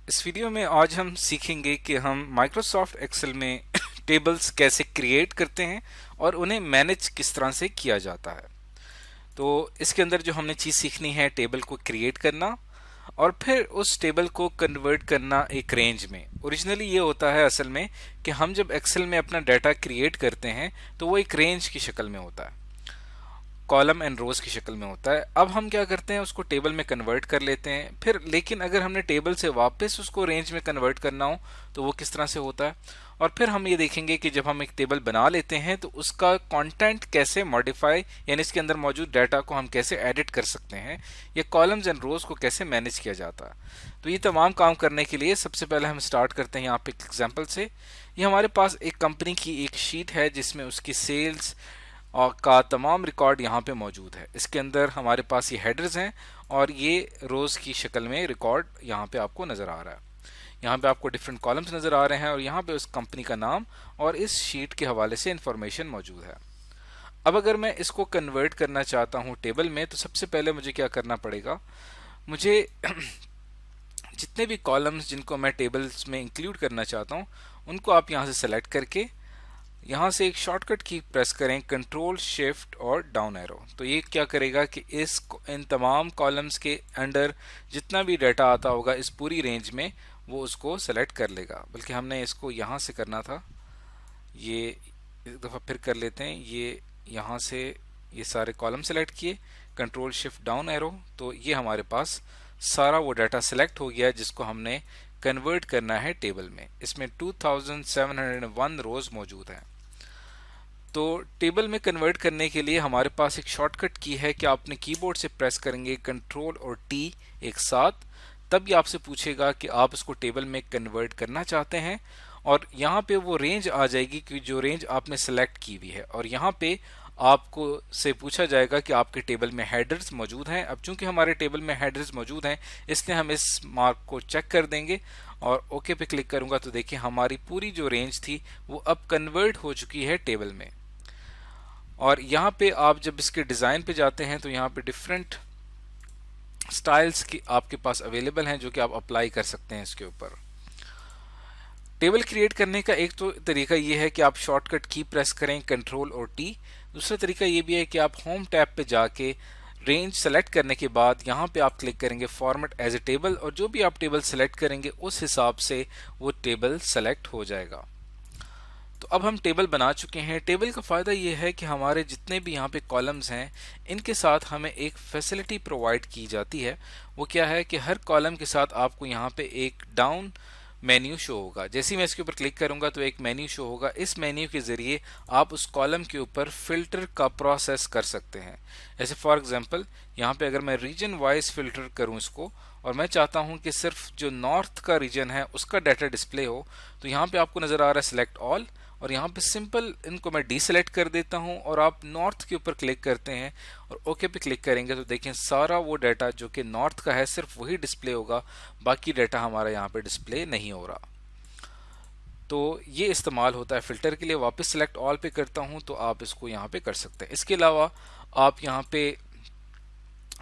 इस वीडियो में आज हम सीखेंगे कि हम माइक्रोसॉफ्ट एक्सेल में टेबल्स कैसे क्रिएट करते हैं और उन्हें मैनेज किस तरह से किया जाता है। तो इसके अंदर जो हमने चीज़ सीखनी है टेबल को क्रिएट करना और फिर उस टेबल को कन्वर्ट करना एक रेंज में। ओरिजिनली ये होता है असल में कि हम जब एक्सेल में अपना डाटा क्रिएट करते हैं तो वो एक रेंज की शक्ल में होता है, कॉलम एंड रोज की शक्ल में होता है। अब हम क्या करते हैं, उसको टेबल में कन्वर्ट कर लेते हैं। फिर लेकिन अगर हमने टेबल से वापस उसको रेंज में कन्वर्ट करना हो तो वो किस तरह से होता है। और फिर हम ये देखेंगे कि जब हम एक टेबल बना लेते हैं तो उसका कंटेंट कैसे मॉडिफाई, यानी इसके अंदर मौजूद डाटा को हम कैसे एडिट कर सकते हैं, या कॉलम्स एंड रोज को कैसे मैनेज किया जाता है। तो ये तमाम काम करने के लिए सबसे पहले हम स्टार्ट करते हैं यहाँ पे एक एग्जाम्पल से। ये हमारे पास एक कंपनी की एक शीट है जिसमें उसकी सेल्स और का तमाम रिकॉर्ड यहाँ पे मौजूद है। इसके अंदर हमारे पास ये हेडर्स हैं और ये रोज की शक्ल में रिकॉर्ड यहाँ पे आपको नजर आ रहा है। यहाँ पे आपको डिफरेंट कॉलम्स नजर आ रहे हैं और यहाँ पे उस कंपनी का नाम और इस शीट के हवाले से इंफॉर्मेशन मौजूद है। अब अगर मैं इसको कन्वर्ट करना चाहता हूँ टेबल में, तो सबसे पहले मुझे क्या करना पड़ेगा, मुझे जितने भी कॉलम्स जिनको मैं टेबल्स में इंक्लूड करना चाहता हूँ उनको आप यहाँ से सेलेक्ट करके यहाँ से एक शॉर्टकट की प्रेस करें, कंट्रोल शिफ्ट और डाउन एरो। तो ये क्या करेगा कि इन तमाम कॉलम्स के अंडर जितना भी डाटा आता होगा इस पूरी रेंज में वो उसको सेलेक्ट कर लेगा। बल्कि हमने इसको यहाँ से करना था, ये एक दफ़ा फिर कर लेते हैं। ये यहाँ से ये सारे कॉलम सेलेक्ट किए, कंट्रोल शिफ्ट डाउन एरो, तो ये हमारे पास सारा वो डाटा सेलेक्ट हो गया जिसको हमने कन्वर्ट करना है टेबल में। इसमें 2701 रोज मौजूद हैं। तो टेबल में कन्वर्ट करने के लिए हमारे पास एक शॉर्टकट की है कि आपने कीबोर्ड से प्रेस करेंगे कंट्रोल और टी एक साथ, तब ये आपसे पूछेगा कि आप इसको टेबल में कन्वर्ट करना चाहते हैं और यहाँ पे वो रेंज आ जाएगी कि जो रेंज आपने सेलेक्ट की हुई है। और यहाँ पे आपको से पूछा जाएगा कि आपके टेबल में हेडर्स मौजूद हैं। अब चूंकि हमारे टेबल में हेडर्स मौजूद हैं इसलिए हम इस मार्क को चेक कर देंगे और ओके पे क्लिक करूंगा तो देखिए हमारी पूरी जो रेंज थी वो अब कन्वर्ट हो चुकी है टेबल में। और यहाँ पे आप जब इसके डिज़ाइन पे जाते हैं तो यहाँ पे डिफरेंट स्टाइल्स की आपके पास अवेलेबल हैं जो कि आप अप्लाई कर सकते हैं इसके ऊपर। टेबल क्रिएट करने का एक तो तरीका ये है कि आप शॉर्टकट की प्रेस करें कंट्रोल और टी। दूसरा तरीका ये भी है कि आप होम टैब पे जाके रेंज सेलेक्ट करने के बाद यहाँ पे आप क्लिक करेंगे फॉर्मेट एज ए टेबल और जो भी आप टेबल सेलेक्ट करेंगे उस हिसाब से वो टेबल सेलेक्ट हो जाएगा। तो अब हम टेबल बना चुके हैं। टेबल का फ़ायदा ये है कि हमारे जितने भी यहाँ पे कॉलम्स हैं इनके साथ हमें एक फैसिलिटी प्रोवाइड की जाती है। वो क्या है कि हर कॉलम के साथ आपको यहाँ पे एक डाउन मेन्यू शो होगा। जैसे ही मैं इसके ऊपर क्लिक करूंगा तो एक मेन्यू शो होगा। इस मेन्यू के ज़रिए आप उस कॉलम के ऊपर फिल्टर का प्रोसेस कर सकते हैं। ऐसे फॉर एग्जांपल यहाँ पे अगर मैं रीजन वाइज फिल्टर करूं इसको और मैं चाहता हूं कि सिर्फ जो नॉर्थ का रीजन है उसका डाटा डिस्प्ले हो, तो यहाँ पे आपको नज़र आ रहा है सिलेक्ट ऑल और यहाँ पे सिंपल इनको मैं डीसेलेक्ट कर देता हूँ और आप नॉर्थ के ऊपर क्लिक करते हैं और ओके पे क्लिक करेंगे तो देखें सारा वो डाटा जो कि नॉर्थ का है सिर्फ वही डिस्प्ले होगा, बाकी डाटा हमारा यहाँ पे डिस्प्ले नहीं हो रहा। तो ये इस्तेमाल होता है फिल्टर के लिए। वापस सिलेक्ट ऑल पे करता हूँ तो आप इसको यहाँ पे कर सकते हैं। इसके अलावा आप यहाँ पे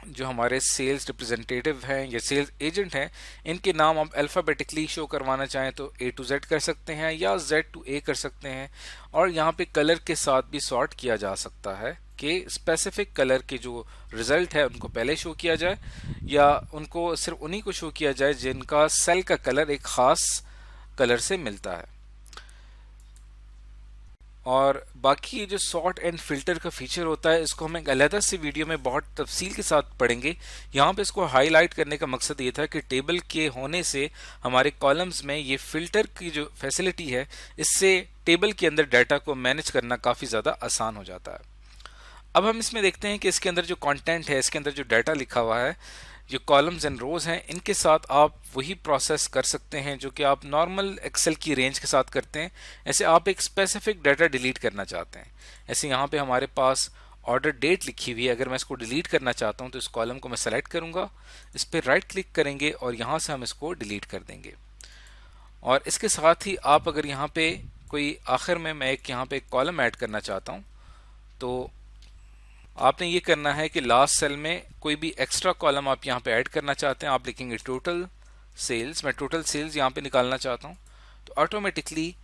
जो हमारे सेल्स रिप्रेजेंटेटिव हैं या सेल्स एजेंट हैं इनके नाम आप अल्फ़ाबेटिकली शो करवाना चाहें तो A to Z कर सकते हैं या Z to A कर सकते हैं। और यहाँ पे कलर के साथ भी सॉर्ट किया जा सकता है कि स्पेसिफिक कलर के जो रिजल्ट है उनको पहले शो किया जाए या उनको सिर्फ उन्हीं को शो किया जाए जिनका सेल का कलर एक ख़ास कलर से मिलता है। और बाकी ये जो सॉर्ट एंड फिल्टर का फीचर होता है इसको हम एक अलग से वीडियो में बहुत तफसील के साथ पढ़ेंगे। यहाँ पे इसको हाईलाइट करने का मकसद ये था कि टेबल के होने से हमारे कॉलम्स में ये फिल्टर की जो फैसिलिटी है इससे टेबल के अंदर डाटा को मैनेज करना काफ़ी ज़्यादा आसान हो जाता है। अब हम इसमें देखते हैं कि इसके अंदर जो कंटेंट है, इसके अंदर जो डाटा लिखा हुआ है, जो कॉलम्स एंड रोज हैं, इनके साथ आप वही प्रोसेस कर सकते हैं जो कि आप नॉर्मल एक्सेल की रेंज के साथ करते हैं। ऐसे आप एक स्पेसिफिक डाटा डिलीट करना चाहते हैं, ऐसे यहाँ पे हमारे पास ऑर्डर डेट लिखी हुई है। अगर मैं इसको डिलीट करना चाहता हूँ तो इस कॉलम को मैं सेलेक्ट करूँगा, इस पर राइट क्लिक करेंगे और यहाँ से हम इसको डिलीट कर देंगे। और इसके साथ ही आप अगर यहाँ पे कोई आखिर में मैं एक यहाँ पे एक कॉलम ऐड करना चाहता हूँ तो आपने ये करना है कि लास्ट सेल में कोई भी एक्स्ट्रा कॉलम आप यहाँ पे ऐड करना चाहते हैं, आप लिखेंगे टोटल सेल्स, मैं टोटल सेल्स यहाँ पे निकालना चाहता हूँ, तो ऑटोमेटिकली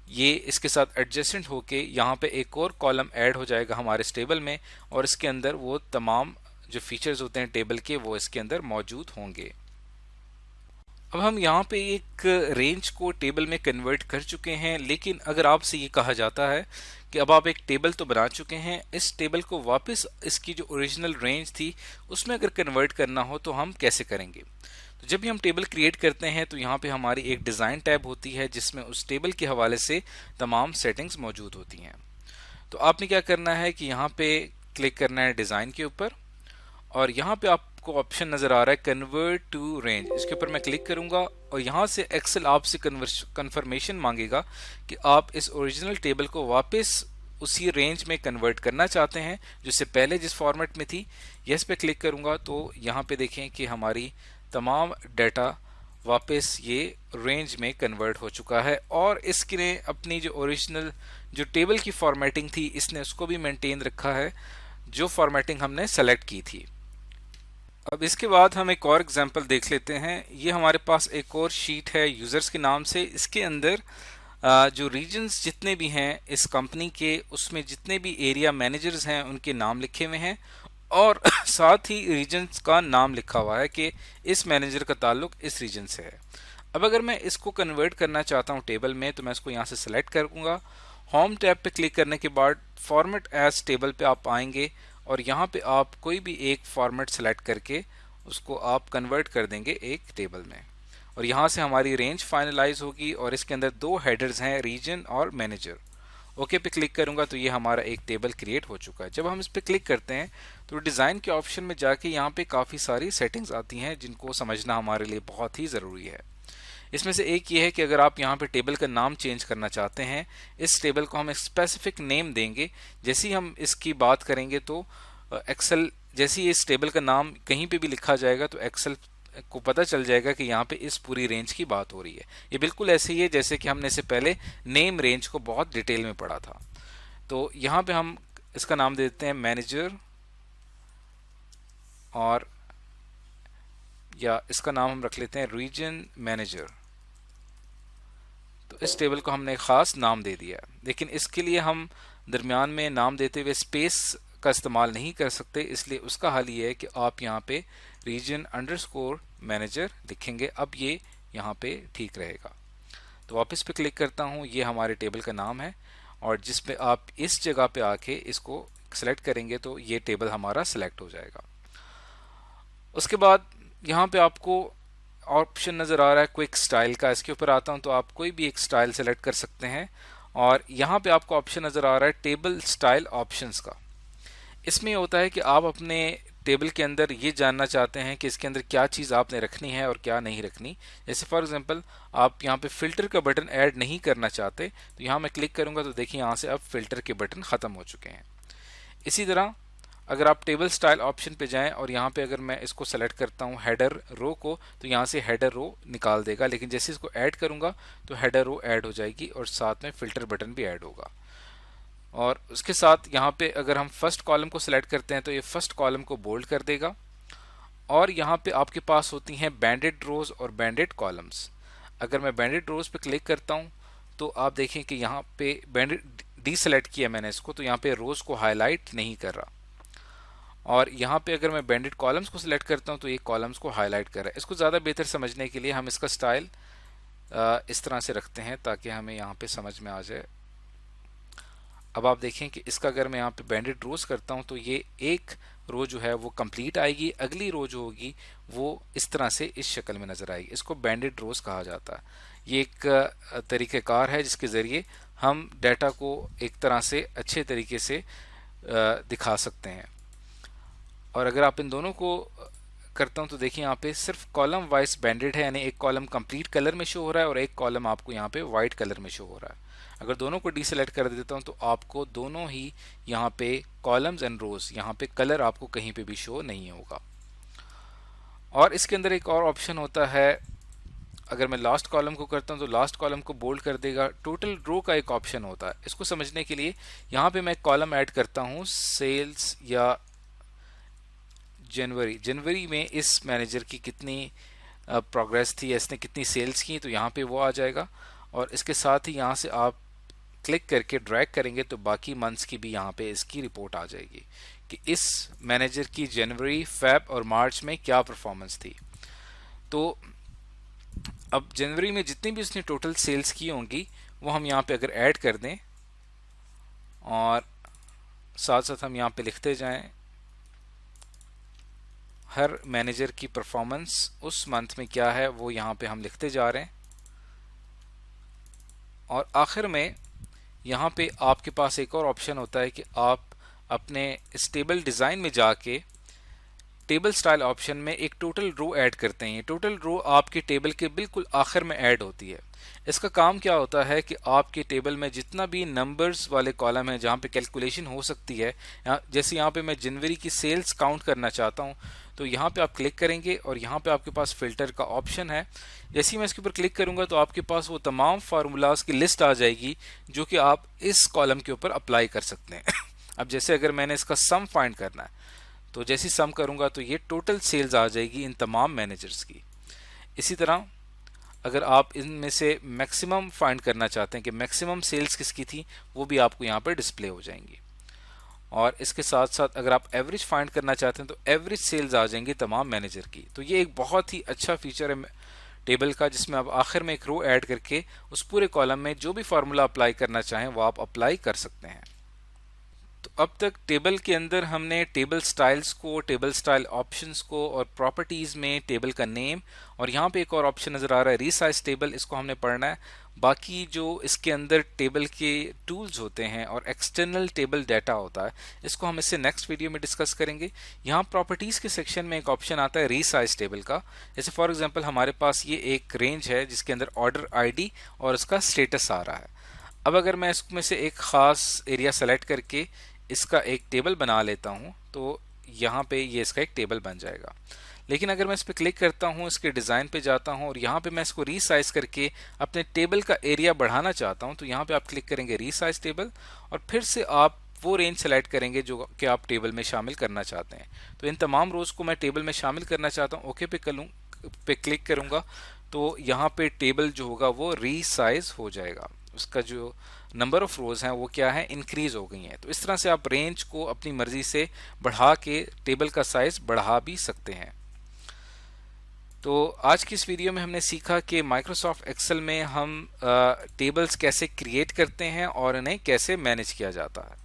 ये इसके साथ एडजेसेंट होके यहाँ पे एक और कॉलम ऐड हो जाएगा हमारे इस टेबल में, और इसके अंदर वो तमाम जो फीचर्स होते हैं टेबल के वो इसके अंदर मौजूद होंगे। अब हम यहाँ पे एक रेंज को टेबल में कन्वर्ट कर चुके हैं, लेकिन अगर आपसे ये कहा जाता है कि अब आप एक टेबल तो बना चुके हैं, इस टेबल को वापस इसकी जो ओरिजिनल रेंज थी उसमें अगर कन्वर्ट करना हो तो हम कैसे करेंगे। तो जब भी हम टेबल क्रिएट करते हैं तो यहाँ पे हमारी एक डिज़ाइन टैब होती है जिसमें उस टेबल के हवाले से तमाम सेटिंग्स मौजूद होती हैं। तो आपने क्या करना है कि यहाँ पे क्लिक करना है डिज़ाइन के ऊपर, और यहाँ पे आपको ऑप्शन नज़र आ रहा है कन्वर्ट टू रेंज, इसके ऊपर मैं क्लिक करूंगा और यहाँ से एक्सेल आपसे कन्फर्मेशन मांगेगा कि आप इस ओरिजिनल टेबल को वापस उसी रेंज में कन्वर्ट करना चाहते हैं जिससे पहले जिस फॉर्मेट में थी। यस पे क्लिक करूंगा तो यहाँ पे देखें कि हमारी तमाम डाटा वापस ये रेंज में कन्वर्ट हो चुका है, और इसने अपनी जो ओरिजिनल जो टेबल की फॉर्मेटिंग थी इसने उसको भी मेंटेन रखा है जो फॉर्मेटिंग हमने सेलेक्ट की थी। अब इसके बाद हम एक और एग्जांपल देख लेते हैं। ये हमारे पास एक और शीट है यूजर्स के नाम से, इसके अंदर जो रीजन्स जितने भी हैं इस कंपनी के उसमें जितने भी एरिया मैनेजर्स हैं उनके नाम लिखे हुए हैं, और साथ ही रीजन्स का नाम लिखा हुआ है कि इस मैनेजर का ताल्लुक इस रीजन से है। अब अगर मैं इसको कन्वर्ट करना चाहता हूँ टेबल में तो मैं इसको यहाँ से सिलेक्ट करूँगा। होम टैब पे क्लिक करने के बाद फॉर्मेट एज टेबल पे आप आएंगे और यहाँ पे आप कोई भी एक फॉर्मेट सेलेक्ट करके उसको आप कन्वर्ट कर देंगे एक टेबल में, और यहाँ से हमारी रेंज फाइनलाइज होगी और इसके अंदर दो हेडर्स हैं, रीजन और मैनेजर। ओके पे क्लिक करूंगा तो ये हमारा एक टेबल क्रिएट हो चुका है। जब हम इस पे क्लिक करते हैं तो डिज़ाइन के ऑप्शन में जाके यहाँ पे काफ़ी सारी सेटिंग्स आती हैं जिनको समझना हमारे लिए बहुत ही ज़रूरी है। इसमें से एक ये है कि अगर आप यहाँ पे टेबल का नाम चेंज करना चाहते हैं, इस टेबल को हम एक स्पेसिफिक नेम देंगे। जैसे ही हम इसकी बात करेंगे तो एक्सेल जैसे ही इस टेबल का नाम कहीं पे भी लिखा जाएगा तो एक्सेल को पता चल जाएगा कि यहाँ पे इस पूरी रेंज की बात हो रही है। ये बिल्कुल ऐसे ही है जैसे कि हमने इससे पहले नेम रेंज को बहुत डिटेल में पढ़ा था। तो यहाँ पे हम इसका नाम दे देते हैं मैनेजर, और या इसका नाम हम रख लेते हैं रीजन मैनेजर। तो इस टेबल को हमने खास नाम दे दिया, लेकिन इसके लिए हम दरमियान में नाम देते हुए स्पेस का इस्तेमाल नहीं कर सकते, इसलिए उसका हल ये है कि आप यहाँ पे रीजन अंडरस्कोर मैनेजर लिखेंगे। अब ये यहाँ पे ठीक रहेगा। तो वापस पे क्लिक करता हूँ, ये हमारे टेबल का नाम है, और जिस पे आप इस जगह पे आके इसको सेलेक्ट करेंगे तो ये टेबल हमारा सेलेक्ट हो जाएगा। उसके बाद यहाँ पे आपको ऑप्शन नज़र आ रहा है क्विक स्टाइल का, इसके ऊपर आता हूँ तो आप कोई भी एक स्टाइल सेलेक्ट कर सकते हैं, और यहाँ पे आपको ऑप्शन नज़र आ रहा है टेबल स्टाइल ऑप्शंस का। इसमें होता है कि आप अपने टेबल के अंदर ये जानना चाहते हैं कि इसके अंदर क्या चीज़ आपने रखनी है और क्या नहीं रखनी। जैसे फॉर एग्जांपल आप यहाँ पे फ़िल्टर का बटन ऐड नहीं करना चाहते तो यहाँ मैं क्लिक करूँगा तो देखिए यहाँ से अब फ़िल्टर के बटन ख़त्म हो चुके हैं। इसी तरह अगर आप टेबल स्टाइल ऑप्शन पे जाएं और यहाँ पे अगर मैं इसको सेलेक्ट करता हूँ हेडर रो को, तो यहाँ से हेडर रो निकाल देगा, लेकिन जैसे इसको ऐड करूँगा तो हेडर रो ऐड हो जाएगी और साथ में फ़िल्टर बटन भी ऐड होगा। और उसके साथ यहाँ पे अगर हम फर्स्ट कॉलम को सिलेक्ट करते हैं तो ये फर्स्ट कॉलम को बोल्ड कर देगा, और यहाँ पे आपके पास होती हैं बैंडेड रोज और बैंडेड कॉलम्स। अगर मैं बैंडेड रोज पे क्लिक करता हूँ तो आप देखें कि यहाँ पे बैंडेड डी सेलेक्ट किया मैंने इसको, तो यहाँ पे रोज को हाईलाइट नहीं कर रहा, और यहाँ पे अगर मैं बैंडेड कॉलम्स को सिलेक्ट करता हूँ तो ये कॉलम्स को हाईलाइट कर रहा है। इसको ज़्यादा बेहतर समझने के लिए हम इसका स्टाइल इस तरह से रखते हैं ताकि हमें यहाँ पे समझ में आ जाए। अब आप देखें कि इसका अगर मैं यहाँ पे बैंडेड रोज करता हूँ तो ये एक रो जो है वो कंप्लीट आएगी, अगली रो जो होगी वो इस तरह से इस शक्ल में नज़र आएगी। इसको बैंडेड रोज कहा जाता है। ये एक तरीक़ेकार है जिसके ज़रिए हम डाटा को एक तरह से अच्छे तरीके से दिखा सकते हैं। और अगर आप इन दोनों को करता हूँ तो देखिए यहाँ पे सिर्फ कॉलम वाइज बैंडेड है, यानी एक कॉलम कंप्लीट कलर में शो हो रहा है और एक कॉलम आपको यहाँ पे वाइट कलर में शो हो रहा है। अगर दोनों को डीसेलेक्ट कर देता हूँ तो आपको दोनों ही यहाँ पे कॉलम्स एंड रोज, यहाँ पे कलर आपको कहीं पे भी शो नहीं होगा। और इसके अंदर एक और ऑप्शन होता है, अगर मैं लास्ट कॉलम को करता हूँ तो लास्ट कॉलम को बोल्ड कर देगा। टोटल रो का एक ऑप्शन होता है, इसको समझने के लिए यहाँ पे मैं कॉलम ऐड करता हूँ सेल्स या जनवरी में इस मैनेजर की कितनी प्रोग्रेस थी, इसने कितनी सेल्स की, तो यहाँ पे वो आ जाएगा। और इसके साथ ही यहाँ से आप क्लिक करके ड्रैग करेंगे तो बाकी मंथ्स की भी यहाँ पे इसकी रिपोर्ट आ जाएगी कि इस मैनेजर की जनवरी, फेब और मार्च में क्या परफॉर्मेंस थी। तो अब जनवरी में जितनी भी उसने टोटल सेल्स की होंगी वो हम यहाँ पे अगर ऐड कर दें और साथ साथ हम यहाँ पे लिखते जाएं हर मैनेजर की परफॉर्मेंस उस मंथ में क्या है वो यहाँ पे हम लिखते जा रहे हैं। और आखिर में यहाँ पे आपके पास एक और ऑप्शन होता है कि आप अपने इस टेबल डिज़ाइन में जाके टेबल स्टाइल ऑप्शन में एक टोटल रो ऐड करते हैं। टोटल रो आपके टेबल के बिल्कुल आखिर में ऐड होती है। इसका काम क्या होता है कि आपके टेबल में जितना भी नंबर्स वाले कॉलम है जहाँ पे कैलकुलेशन हो सकती है, जैसे यहाँ पे मैं जनवरी की सेल्स काउंट करना चाहता हूँ तो यहाँ पे आप क्लिक करेंगे और यहाँ पे आपके पास फिल्टर का ऑप्शन है। जैसे ही मैं इसके ऊपर क्लिक करूँगा तो आपके पास वो तमाम फार्मूलाज की लिस्ट आ जाएगी जो कि आप इस कॉलम के ऊपर अप्लाई कर सकते हैं। अब जैसे अगर मैंने इसका सम फाइंड करना है तो जैसे ही सम करूँगा तो ये टोटल सेल्स आ जाएगी इन तमाम मैनेजर्स की। इसी तरह अगर आप इनमें से मैक्सिमम फाइंड करना चाहते हैं कि मैक्सिमम सेल्स किसकी थी वो भी आपको यहाँ पर डिस्प्ले हो जाएंगी। और इसके साथ साथ अगर आप एवरेज फाइंड करना चाहते हैं तो एवरेज सेल्स आ जाएंगी तमाम मैनेजर की। तो ये एक बहुत ही अच्छा फीचर है टेबल का जिसमें आप आखिर में एक रो ऐड करके उस पूरे कॉलम में जो भी फार्मूला अप्लाई करना चाहें वो आप अप्लाई कर सकते हैं। तो अब तक टेबल के अंदर हमने टेबल स्टाइल्स को, टेबल स्टाइल ऑप्शंस को और प्रॉपर्टीज़ में टेबल का नेम और यहाँ पे एक और ऑप्शन नज़र आ रहा है रीसाइज टेबल, इसको हमने पढ़ना है। बाकी जो इसके अंदर टेबल के टूल्स होते हैं और एक्सटर्नल टेबल डाटा होता है इसको हम इससे नेक्स्ट वीडियो में डिस्कस करेंगे। यहाँ प्रॉपर्टीज़ के सेक्शन में एक ऑप्शन आता है रीसाइज टेबल का। जैसे फॉर एग्जांपल हमारे पास ये एक रेंज है जिसके अंदर ऑर्डर आईडी और उसका स्टेटस आ रहा है। अब अगर मैं इसमें से एक ख़ास एरिया सेलेक्ट करके इसका एक टेबल बना लेता हूँ तो यहाँ पे ये इसका एक टेबल बन जाएगा। लेकिन अगर मैं इस पर क्लिक करता हूँ, इसके डिज़ाइन पे जाता हूँ और यहाँ पे मैं इसको रीसाइज करके अपने टेबल का एरिया बढ़ाना चाहता हूँ तो यहाँ पे आप क्लिक करेंगे रीसाइज टेबल और फिर से आप वो रेंज सेलेक्ट करेंगे जो कि आप टेबल में शामिल करना चाहते हैं। तो इन तमाम रोज़ को मैं टेबल में शामिल करना चाहता हूँ, ओके पे क्लिक करूँगा तो यहाँ पे टेबल जो होगा वो रीसाइज हो जाएगा। उसका जो नंबर ऑफ रोज हैं वो क्या है, इंक्रीज हो गई हैं। तो इस तरह से आप रेंज को अपनी मर्जी से बढ़ा के टेबल का साइज बढ़ा भी सकते हैं। तो आज की इस वीडियो में हमने सीखा कि माइक्रोसॉफ्ट एक्सेल में हम टेबल्स कैसे क्रिएट करते हैं और इन्हें कैसे मैनेज किया जाता है।